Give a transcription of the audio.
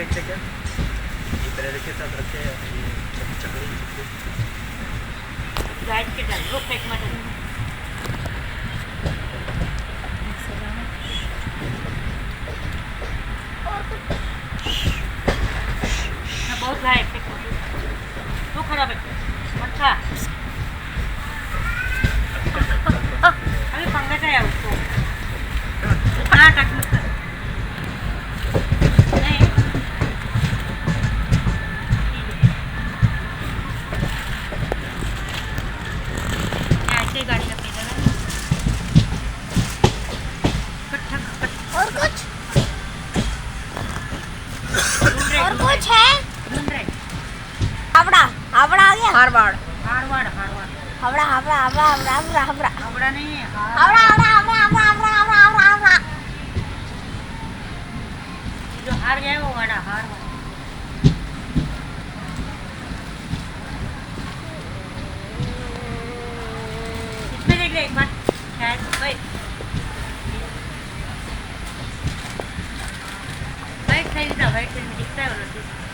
एक सेकेंड, ये ब्रेड के साथ रखे हैं, ये चकली बैठ के डाल वो फेंक मत दो। बहुत है फेंक मत दो। वो खराब है मत खा। अभी पंगा है उसको। हाँ कट मत कर। नहीं ऐसे गाड़ी रखी है ना। और कुछ और ढूंढ कुछ है? रहे हावड़ा हावड़ा आ गया। हारवाड़ हारवाड़ हारवाड़ हावड़ा हावड़ा हावड़ा हावड़ा हावड़ा हावड़ा हावड़ा नहीं है हावड़ा हावड़ा हावड़ा हावड़ा हावड़ा हावड़ा हावड़ा। जो हार गया है वो वाड़ा हारवाड़। इसमें देख ले एक बार शायद वाइट साइड था वाइट साइड में दिखता है वो नोटिस।